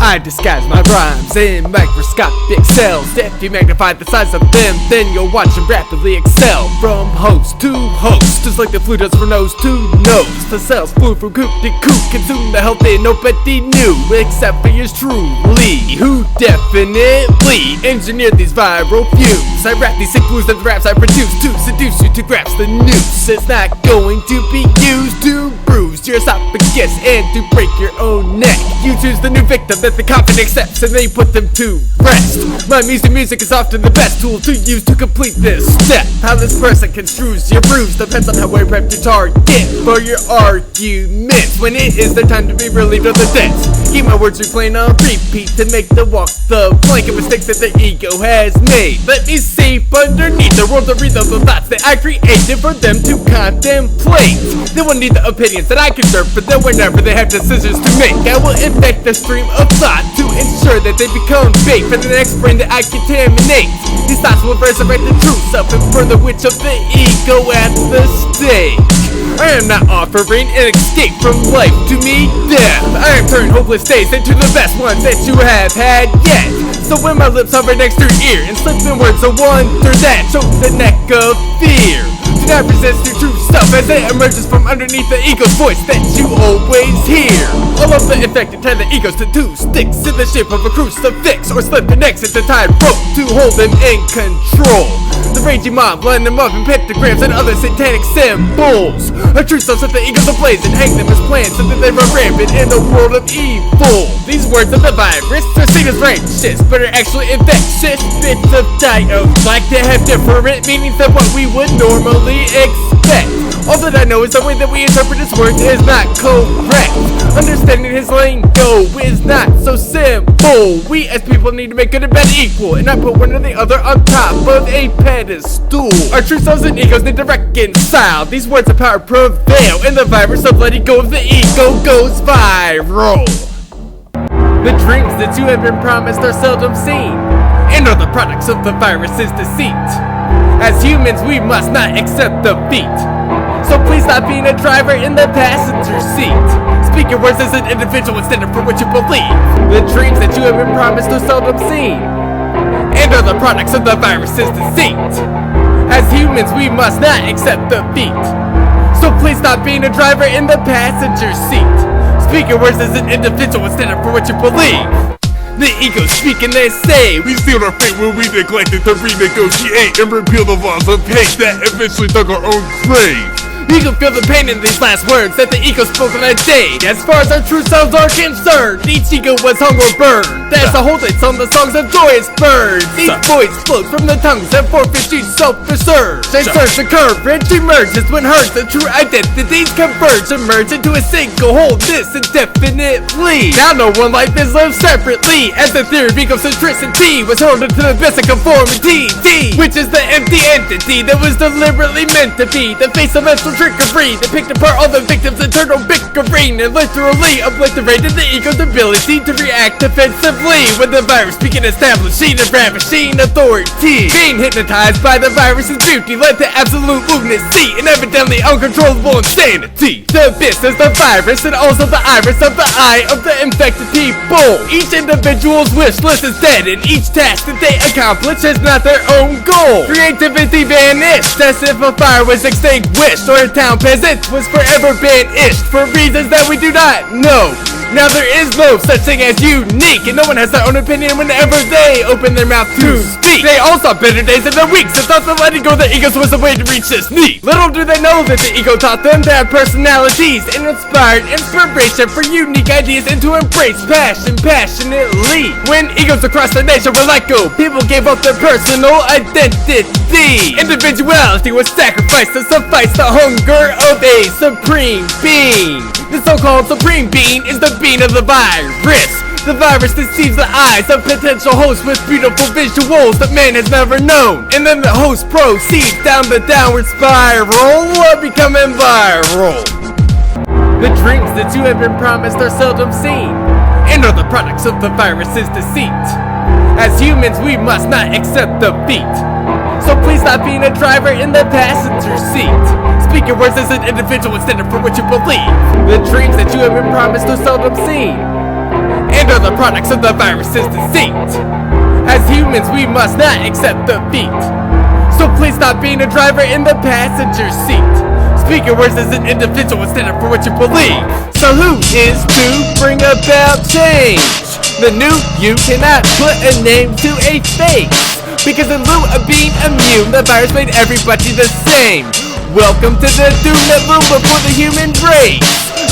I disguise my rhymes in microscopic cells. If you magnify the size of them, then you'll watch them rapidly excel. From host to host, just like the flu does from nose to nose. The cells flew from coop to coop, consume the healthy nobody knew, except for yours truly, who definitely engineered these viral fumes. I rap these sick blues that the raps I produce to seduce you to grasp the noose. It's not going to be used to bruise your esophagus and to break your own neck. You choose the new victim that the coffin accepts, and then you put them to rest. My music is often the best tool to use to complete this step. How this person construes your bruise depends on how well prepped your target for your arguments when it is their time to be relieved of the debts. Keep my words replaying on repeat to make them walk the plank of mistakes that their ego has made. Let me see underneath the world to read those thoughts that I created for them to contemplate. They won't need the opinions that I conserve, but then whenever they have decisions to make, I will infect the stream of thought to ensure that they become bait for the next brain that I contaminate. These thoughts will resurrect the true self and burn the witch of the ego at the stake. I am not offering an escape from life, to me death. I am turning hopeless days into the best ones that you have had yet. So when my lips hover next to your ear and slip in words of wonder that choke the neck of fear, do not resist your true self as it emerges from underneath the ego's voice that you always hear. All of the infected tie the egos to two sticks in the shape of a crucifix, or slip their necks into tied rope to hold them in control. The raging mob line them up in pentagrams and other satanic symbols. A true self set the egos ablaze and hang them as plans so that they run rampant in the world of evil. These words of the virus are seen as righteous, but are actually infectious bits of dialect that have different meanings than what we would normally expect. All that I know is the way that we interpret his words is not correct. Understanding his lingo is not so simple. We as people need to make good and bad equal, and not put one or the other on top of a pedestal. Our true selves and egos need to reconcile. These words of power prevail, and the virus of letting go of the ego goes viral. The dreams that you have been promised are seldom seen, and are the products of the virus's deceit. As humans, we must not accept defeat. So please stop being a driver in the passenger seat. Speak your words as an individual instead of for what you believe. The dreams that you have been promised are seldom seen, and are the products of the virus's deceit. As humans, we must not accept defeat. So please stop being a driver in the passenger seat. Speak your words as an individual instead of for what you believe. The ego speak and they say we sealed our fate when we neglected to renegotiate and repeal the laws of hate that eventually dug our own grave. You can feel the pain in these last words that the ego spoke on that day. As far as our true selves are concerned, each ego was hung or burned. That's the whole thing on the songs of joyous birds. Each voice flows from the tongues that forfeit each self-reserve. They search the courage emerges when hurt. The true identities converge, emerge into a single whole, this indefinitely. Now no one like this lives separately, as the theory of egocentricity was hurled into the abyss of conformity, which is the empty entity that was deliberately meant to be the face of mental trickery that picked apart all the victims' internal bickering and literally obliterated the ego's ability to react defensively when the virus began establishing and ravishing authority. Being hypnotized by the virus's beauty led to absolute lunacy and evidently uncontrollable insanity. The abyss is the virus and also the iris of the eye of the infected people. Each individual's wish list is dead, and each task that they accomplish is not their own goal. Creativity vanished as if a fire was extinguished, or a town peasant was forever banished for reasons that we do not know. Now there is no such thing as unique, and no one has their own opinion whenever they open their mouth to speak. They all saw better days in their weeks and thought that letting go of the egos was the way to reach this need. Little do they know that the ego taught them to have personalities and inspired inspiration for unique ideas and to embrace passion passionately. When egos across the nation were let go, people gave up their personal identity. Individuality was sacrificed to suffice the hunger of a supreme being. The so-called supreme being is the being of the virus. The virus deceives the eyes of potential hosts with beautiful visuals that man has never known. And then the host proceeds down the downward spiral of becoming viral. The dreams that you have been promised are seldom seen, and are the products of the virus's deceit. As humans, we must not accept defeat. So please stop being a driver in the passenger seat. Speak your words as an individual instead of for what you believe. The dreams that you have been promised are seldom seen, and are the products of the virus's deceit. As humans, we must not accept defeat. So please stop being a driver in the passenger seat. Speak your words as an individual instead of for what you believe. So who is to bring about change? The new you cannot put a name to a face, because in lieu of being immune, the virus made everybody the same. Welcome to the doom that loom before the human race.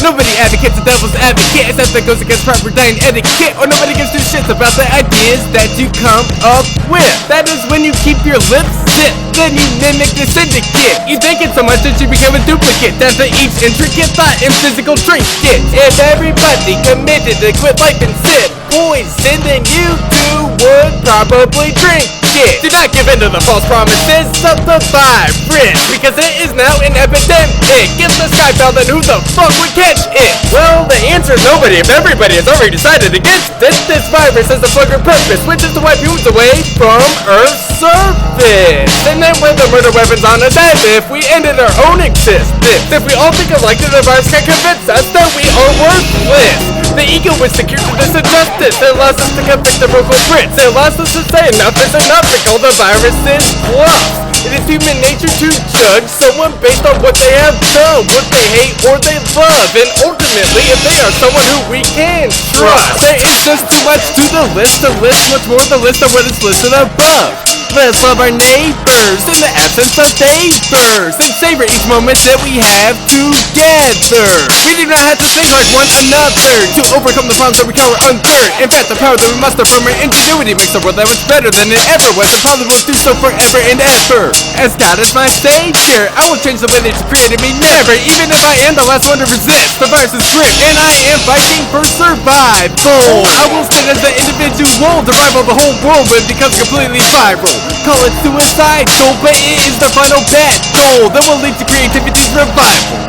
Nobody advocates the devil's advocate, except that goes against proper dining etiquette, or nobody gives two shits about the ideas that you come up with. That is when you keep your lips sit, then you mimic the syndicate. You think it so much that you become a duplicate, down to each intricate thought and physical trinket. If everybody committed to quit life and sip poison, then you too would probably drink it. Do not give in to the false promises of the virus, because it is now an epidemic. If the sky fell, then who the fuck would catch it? Well, the answer is nobody if everybody has already decided against it. This virus has a fucking purpose, which is to wipe humans away from Earth's surface. And then with the murder weapons on us, as if we ended our own existence. If we all think alike, then the virus can convince us that we are worthless. The ego is secured to this injustice. It allows us to convict the vocal Brits. It allows us to say enough is enough and call the viruses bluffs. It is human nature to judge someone based on what they have done, what they hate or they love, and ultimately if they are someone who we can trust. There is just too much to the list to list much more on the list of what is listed above. Let's love our neighbors in the absence of neighbors, and savor each moment that we have together. We do not have to think like one another to overcome the problems that we cower under. In fact, the power that we muster from our ingenuity makes the world that much better than it ever was, and probably will do so forever and ever. As God is my savior, I will change the way that you created me never, even if I am the last one to resist the virus's grip, and I am fighting for survival. I will stand as the individual to rival the whole world when it becomes completely viral. Call it suicidal, but it is the final battle that will lead to creativity's revival.